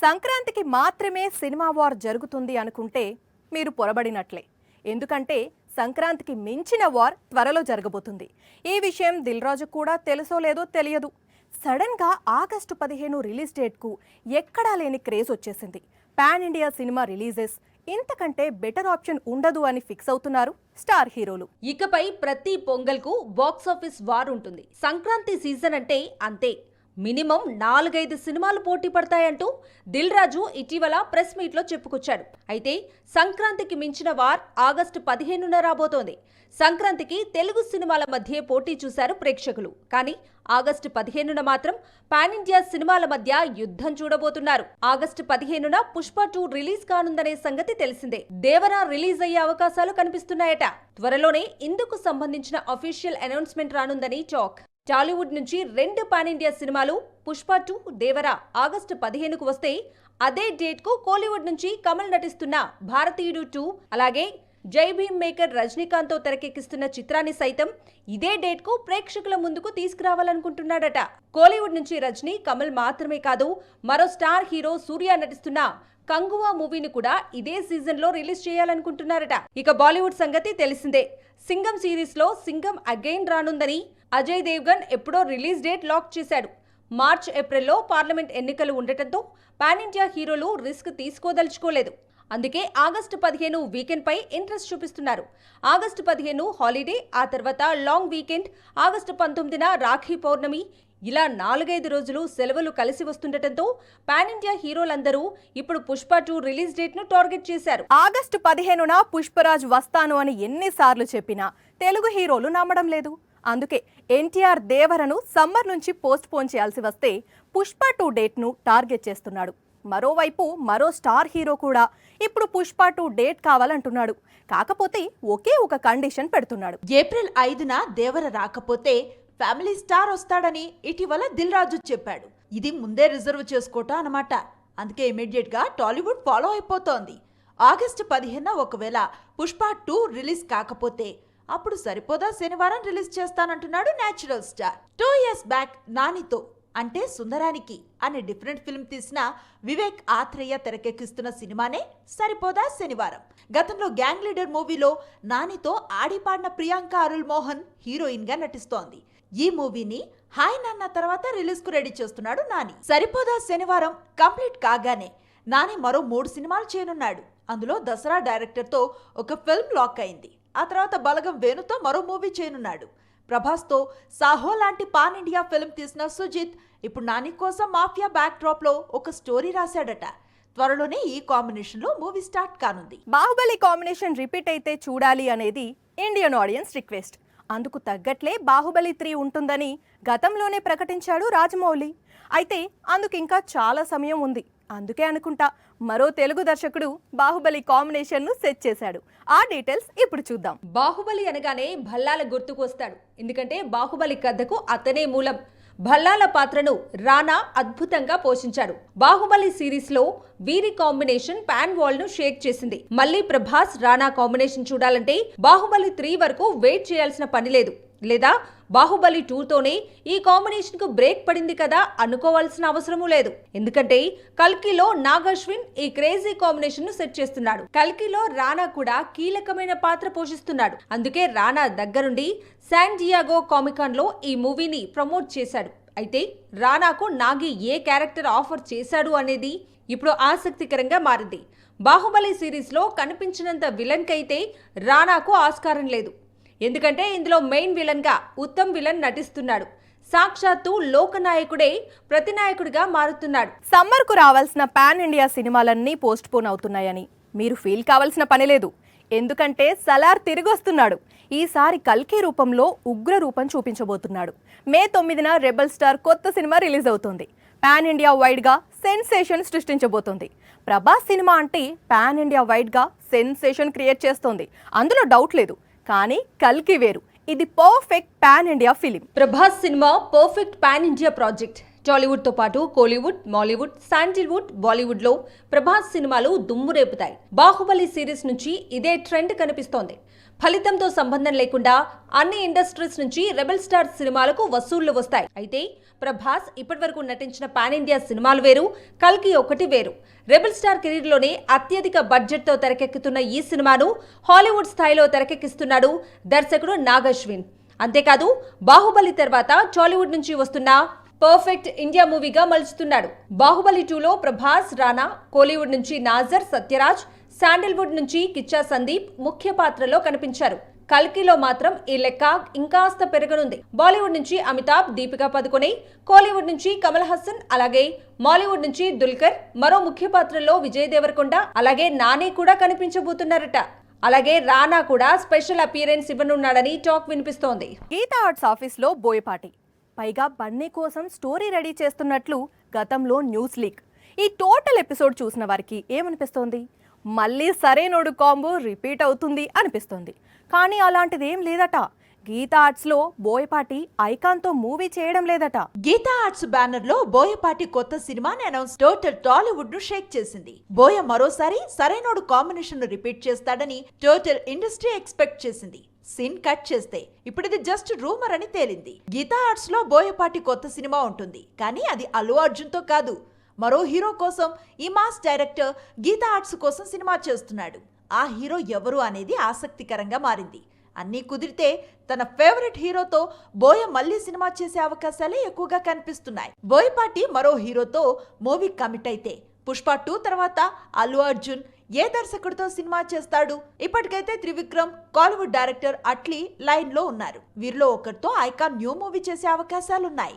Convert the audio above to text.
సంక్రాంతికి మాత్రమే cinema war జరుగుతుంది అనుకుంటే మీరు పొరబడినట్లే. ఎందుకంటే సంక్రాంతికి మించిన వార్ త్వరలో జరగబోతుంది. ఈ విషయం దిల్ రాజు కూడా తెలుసో లేదో తెలియదు. సడన్గా ఆగస్టు 15 రిలీజ్ డేట్కు ఎక్కడా లేని క్రేజ్ వచ్చేసింది. పాన్ ఇండియా సినిమా రిలీజెస్ ఇంతకంటే బెటర్ ఆప్షన్ ఉండదు అని ఫిక్స్ అవుతున్నారు స్టార్ హీరోలు. ఇకపై ప్రతి పొంగల్కు బాక్సాఫీస్ వార్ ఉంటుంది. సంక్రాంతి సీజన్ అంటే అంతే. మినిమం 4-5 సినిమాలు పోటీ పడతాయంటూ దిల్ రాజు ఇటీవల ప్రెస్ మీట్లో చెప్పుకొచ్చాడు. అయితే సంక్రాంతికి మించిన వార్ ఆగస్టు 15న రాబోతోంది. సంక్రాంతికి తెలుగు సినిమాల మధ్య పోటీ చూశారు ప్రేక్షకులు. కానీ ఆగస్టు 15న మాత్రం పాన్ ఇండియా సినిమాల మధ్య యుద్ధం చూడబోతున్నారు. ఆగస్టు 15న పుష్ప 2 రిలీజ్ కానుందనే సంగతి తెలిసిందే. దేవరా రిలీజ్ అయ్యే అవకాశాలు కనిపిస్తున్నాయట. త్వరలోనే ఇందుకు సంబంధించిన అఫీషియల్ అనౌన్స్మెంట్ రానుందని టాక్. టాలీవుడ్ నుంచి 2 పాన్ ఇండియా సినిమాలు పుష్ప 2, దేవరా ఆగస్టు 15కు వస్తే, అదే డేట్కు కోలీవుడ్ నుంచి కమల్ నటిస్తున్న భారతీయుడు 2, అలాగే జై భీమ్ మేకర్ రజనీకాంత్తో తెరకెక్కిస్తున్న చిత్రాన్ని సైతం ఇదే డేట్కు ప్రేక్షకుల ముందుకు తీసుకురావాలనుకుంటున్నాడట. కోలీవుడ్ నుంచి రజనీ, కమల్ మాత్రమే కాదు, మరో స్టార్ హీరో సూర్య నటిస్తున్న కంగువా మూవీని కూడా ఇదే సీజన్లో రిలీజ్ చేయాలనుకుంటున్నారట. ఇక బాలీవుడ్ సంగతి తెలిసిందే. సింగం సిరీస్లో సింగం అగైన్ రానుందని అజయ్ దేవ్గన్ ఎప్పుడో రిలీజ్ డేట్ లాక్ చేశాడు. మార్చ్, ఏప్రిల్లో పార్లమెంట్ ఎన్నికలు ఉండటంతో పాన్ ఇండియా హీరోలు రిస్క్ తీసుకోదలుచుకోలేదు. అందుకే ఆగస్టు 15 వీకెండ్ పై ఇంట్రెస్ట్ చూపిస్తున్నారు. ఆగస్టు 15 హాలిడే, ఆ తర్వాత లాంగ్ వీకెండ్, ఆగస్టు 19న రాఖీ పౌర్ణమి, ఇలా 4-5 రోజులు సెలవులు కలిసి వస్తుండటంతో పాన్ ఇండియా హీరోలందరూ ఇప్పుడు పుష్ప 2 రిలీజ్ డేట్ ను టార్గెట్ చేశారు. ఆగస్టు 15న పుష్పరాజ్ వస్తాను అని ఎన్నిసార్లు చెప్పినా తెలుగు హీరోలు నమ్మడం లేదు. అందుకే ఎన్టీఆర్ దేవరను సమ్మర్ నుంచి పోస్ట్ పోన్ చేయాల్సి వస్తే పుష్ప 2 డేట్ను టార్గెట్ చేస్తున్నాడు. మరోవైపు మరో స్టార్ హీరో కూడా ఇప్పుడు పుష్ప 2 డేట్ కావాలంటున్నాడు. కాకపోతే ఒకే ఒక కండిషన్ పెడుతున్నాడు. ఏప్రిల్ 5న దేవర రాకపోతే ఫ్యామిలీ స్టార్ వస్తాడని ఇటీవల దిల్ రాజు చెప్పాడు. ఇది ముందే రిజర్వ్ చేసుకోవటం అన్నమాట. అందుకే ఇమీడియట్ గా టాలీవుడ్ ఫాలో అయిపోతోంది. ఆగస్టు 15న ఒకవేళ పుష్ప 2 రిలీజ్ కాకపోతే అప్పుడు సరిపోదా శనివారం రిలీజ్ చేస్తానంటున్నాడు నేచురల్ స్టార్. 2 years బ్యాక్ నానితో అంటే సుందరానికి అనే డిఫరెంట్ ఫిల్మ్ తీసిన వివేక్ ఆత్రేయ తెరకెక్కిస్తున్న సినిమానే సరిపోదా శనివారం. గతంలో గ్యాంగ్ లీడర్ మూవీలో నానితో ఆడిపాడిన ప్రియాంక అరుల్ మోహన్ హీరోయిన్ గా నటిస్తోంది. ఈ మూవీని హాయ్ నాన్న తర్వాత రిలీజ్ కు రెడీ చేస్తున్నాడు నాని. సరిపోదా శనివారం కంప్లీట్ కాగానే నాని మరో 3 సినిమాలు చేయనున్నాడు. అందులో దసరా డైరెక్టర్ తో ఒక ఫిల్మ్ లాక్ అయింది. ఆ తర్వాత బలగం వేణుతో మరో మూవీ చేయనున్నాడు. ప్రభాస్తో సాహో లాంటి పాన్ ఇండియా ఫిల్మ్ తీసిన సుజిత్ ఇప్పుడు నాని కోసం మాఫియా బ్యాక్ డ్రాప్ లో ఒక స్టోరీ రాశాడట. త్వరలోనే ఈ కాంబినేషన్ లో మూవీ స్టార్ట్ కానుంది. బాహుబలి కాంబినేషన్ రిపీట్ అయితే చూడాలి అనేది ఇండియన్ ఆడియన్స్ రిక్వెస్ట్. అందుకు తగ్గట్లే బాహుబలి 3 ఉంటుందని గతంలోనే ప్రకటించాడు రాజమౌళి. అయితే అందుకు ఇంకా చాలా సమయం ఉంది. అందుకే అనుకుంటా మరో తెలుగు దర్శకుడు బాహుబలి కాంబినేషన్ ను సెట్ చేశాడు. ఆ డీటెయిల్స్ ఇప్పుడు చూద్దాం. బాహుబలి అనగానే భల్లాల గుర్తుకు వస్తాడు. ఎందుకంటే బాహుబలి కథకు అతనే మూలం. భల్లాల పాత్రను రానా అద్భుతంగా పోషించాడు. బాహుబలి సిరీస్ లో వీరి కాంబినేషన్ పాన్ వాల్ ను షేక్ చేసింది. మళ్ళీ ప్రభాస్ రానా కాంబినేషన్ చూడాలంటే బాహుబలి 3 వరకు వెయిట్ చేయాల్సిన పని లేదు. లేదా బాహుబలి 2తోనే ఈ కాంబినేషన్ కు బ్రేక్ పడింది కదా అనుకోవాల్సిన అవసరమూ లేదు. ఎందుకంటే కల్కిలో నాగశ్విన్ ఈ క్రేజీ కాంబినేషన్ ను సెట్ చేస్తున్నాడు. కల్కిలో రానా కూడా కీలకమైన పాత్ర పోషిస్తున్నాడు. అందుకే రానా దగ్గరుండి శాన్ డియాగో కామికాన్ లో ఈ మూవీని ప్రమోట్ చేశాడు. అయితే రానాకు నాగి ఏ క్యారెక్టర్ ఆఫర్ చేశాడు అనేది ఇప్పుడు ఆసక్తికరంగా మారింది. బాహుబలి సిరీస్ లో కనిపించినంత విలన్ కైతే రానాకు ఆస్కారం లేదు. ఎందుకంటే ఇందులో మెయిన్ విలన్ గా ఉత్తమ్ విలన్ నటిస్తున్నాడు. సాక్షాత్తు లోకనాయకుడే ప్రతినాయకుడిగా మారుతున్నాడు. సమ్మర్ కు రావాల్సిన పాన్ ఇండియా సినిమాలన్నీ పోస్ట్ పోన్ అవుతున్నాయని మీరు ఫీల్ కావాల్సిన పని లేదు. ఎందుకంటే సలార్ తిరిగొస్తున్నాడు. ఈసారి కల్కి రూపంలో ఉగ్ర రూపం చూపించబోతున్నాడు. మే 9న రెబల్ స్టార్ కొత్త సినిమా రిలీజ్ అవుతుంది. పాన్ ఇండియా వైడ్ గా సెన్సేషన్ సృష్టించబోతోంది. ప్రభాస్ సినిమా అంటే పాన్ ఇండియా వైడ్ గా సెన్సేషన్ క్రియేట్ చేస్తోంది, అందులో డౌట్ లేదు. కానీ కల్కి వేరు. ఇది perfect pan India film. Prabhas cinema perfect pan India project. Tollywood తో పాటు కోలీవుడ్, మాలీవుడ్, శాండిల్వుడ్, బాలీవుడ్ లో ప్రభాస్ సినిమాలు దుమ్ము రేపుతాయి. బాహుబలి సిరీస్ నుంచి ఇదే ట్రెండ్ కనిపిస్తోంది. ఫలితంతో సంబంధం లేకుండా అన్ని ఇండస్ట్రీస్ నుంచి రెబెల్ స్టార్ సినిమాలకు వసూళ్లు వస్తాయి. అయితే ప్రభాస్ ఇప్పటివరకు నటించిన పాన్ ఇండియా సినిమాలు వేరు, కల్కి ఒకటి వేరు. రెబెల్ స్టార్ కెరీర్లోనే అత్యధిక బడ్జెట్తో తెరకెక్కుతున్న ఈ సినిమాను హాలీవుడ్ స్థాయిలో తెరకెక్కిస్తున్నాడు దర్శకుడు నాగ్ అశ్విన్. అంతేకాదు బాహుబలి తర్వాత టాలీవుడ్ నుంచి వస్తున్న పర్ఫెక్ట్ ఇండియా మూవీగా మలుచుతున్నాడు. బాహుబలి 2లో ప్రభాస్, రానా, కోలీవుడ్ నుంచి నాజర్, సత్యరాజ్, శాండిల్వుడ్ నుంచి కిచ్చా సందీప్ ముఖ్య పాత్రలో కనిపించారు. కల్కిలో మాత్రం ఈ లెక్క ఇంకాస్త పెరగనుంది. బాలీవుడ్ నుంచి అమితాబ్, దీపికా పదుకొనె, కోలీవుడ్ నుంచి కమల్ హాసన్, అలాగే మాలీవుడ్ నుంచి దుల్కర్, మరో ముఖ్య పాత్రల్లో విజయ్ దేవరకొండ, అలాగే నాని కూడా కనిపించబోతున్నారట. అలాగే రానా కూడా స్పెషల్ అపియరెన్స్ ఇవ్వనున్నాడని టాక్ వినిపిస్తోంది. గీతా ఆర్ట్స్ ఆఫీస్లో బోయపాటి, పైగా బన్నీ కోసం స్టోరీ రెడీ చేస్తున్నట్లు గతంలో న్యూస్ లీక్. ఈ టోటల్ ఎపిసోడ్ చూసిన వారికి ఏమనిపిస్తోంది? మళ్ళీ సరైనోడు కాంబో రిపీట్ అవుతుంది అనిపిస్తుంది. కానీ అలాంటిదేం లేదట. గీతా ఆర్ట్స్లో బోయపాటి ఐకాన్తో మూవీ చేయడం లేదట. గీతా ఆర్ట్స్ బ్యానర్ లో బోయపాటి కొత్త సినిమాని అనౌన్స్ టోటల్ టాలీవుడ్ ను షేక్ చేసింది. బోయ మరోసారి సరైనోడు కాంబినేషన్ ను రిపీట్ చేస్తాడని టోటల్ ఇండస్ట్రీ ఎక్స్పెక్ట్ చేసింది. సీన్ కట్ చేస్తే ఇప్పుడు ఇది జస్ట్ రూమర్ అని తేలింది. గీతా ఆర్ట్స్ లో బోయపాటి కొత్త సినిమా ఉంటుంది, కానీ అది అల్లు అర్జున్ తో కాదు, మరో హీరో కోసం ఈ మాస్ డైరెక్టర్ గీతా ఆర్ట్స్ కోసం సినిమా చేస్తున్నాడు. ఆ హీరో ఎవరు అనేది ఆసక్తికరంగా మారింది. అన్నీ కుదిరితే తన ఫేవరెట్ హీరోతో బోయ మళ్ళీ సినిమా చేసే అవకాశాలే ఎక్కువగా కనిపిస్తున్నాయి. బోయపాటి మరో హీరోతో మూవీ కమిట్ అయితే పుష్ప 2 తర్వాత అల్లు అర్జున్ ఏ దర్శకుడితో సినిమా చేస్తాడు? ఇప్పటికైతే త్రివిక్రమ్, కాలీవుడ్ డైరెక్టర్ అట్లీ లైన్ లో ఉన్నారు. వీరిలో ఒకరితో ఐకాన్ న్యూ మూవీ చేసే అవకాశాలున్నాయి.